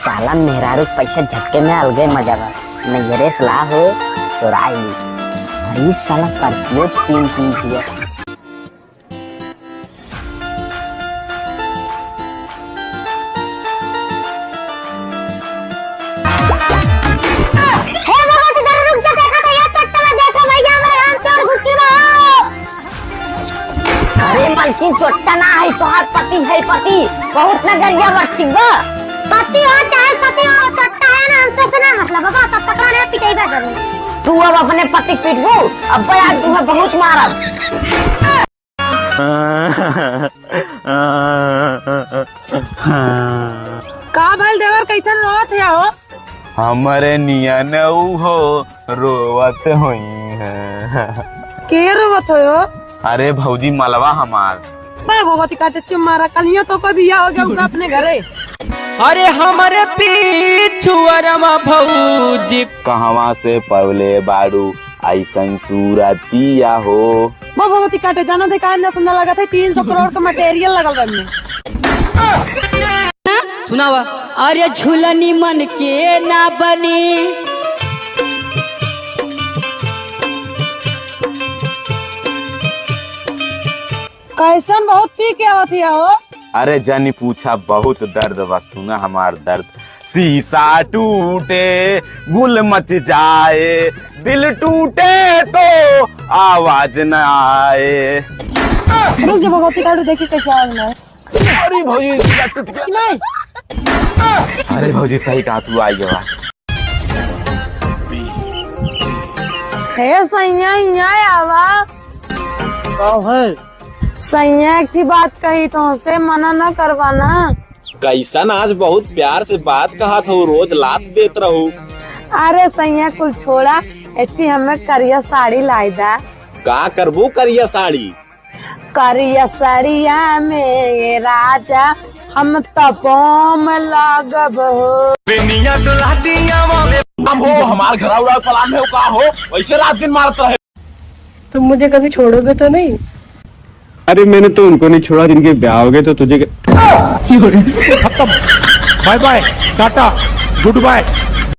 साला मेहरारू पैसा झटके में अलगे मजा बा। नैरे सलाह हो चुराई ली। अरे साला पर्चियों 3 किया। अरे मलकिन चोट्टा ना है तोहार पति है पति बहुत नगरिया बच्ची बा पति हो चाहे पति हो चोट्टा है ना हमसे से ना मतलब बाबा तब तक ना पिटाई बा जरूर। तू अब अपने पति पीटबू अब यार तुम्हें बहुत मारब। का भाई देवर कैसन रहत है हो? हमारे नियन हो रोवत होई है। के रोवत हो? अरे भौजी मलवा हमार बड़ा भगवती काटे चुमारा कलिया तो कभी आ गया उसने अपने घरे। अरे हमारे पीछुअरमा भौजी कहवा से पवले बाड़ू ऐसन सूरतिया हो। वो भगवती काटे जाना थे कान ना सुनने लगा था 300 करोड़ का मटेरियल लगल बन में। सुनावा अरे झूलनी मन के ना बनी कैसन बहुत पी के आवत हो? अरे जानी पूछा बहुत दर्द बा सुना हमार दर्द। शीशा टूटे गुल मच जाए दिल टूटे तो आवाज न आए। रुक जा भगवती काटू देखी कैसे आवाज ना। अरे भौजी नहीं अरे भौजी सही कहा तू आई गवा। हे सैया यहाँ आवा सैया की बात कही तो से मना न करवाना। कैसन आज बहुत प्यार से बात कहा था रोज लात देत रहू। अरे सैया कुल छोड़ा ऐसी हमें करिया साड़ी लाई दा। का करबू करिया साड़ी? करिया साड़िया में राजा हम तपोम लगब हो। हो हमार घर उड़ा प्लान है का हो वैसे रात दिन मारत रहे। तुम मुझे कभी छोड़ोगे तो नहीं? अरे मैंने तो उनको नहीं छोड़ा जिनके ब्याह हो गए तो तुझे bye bye tata good bye.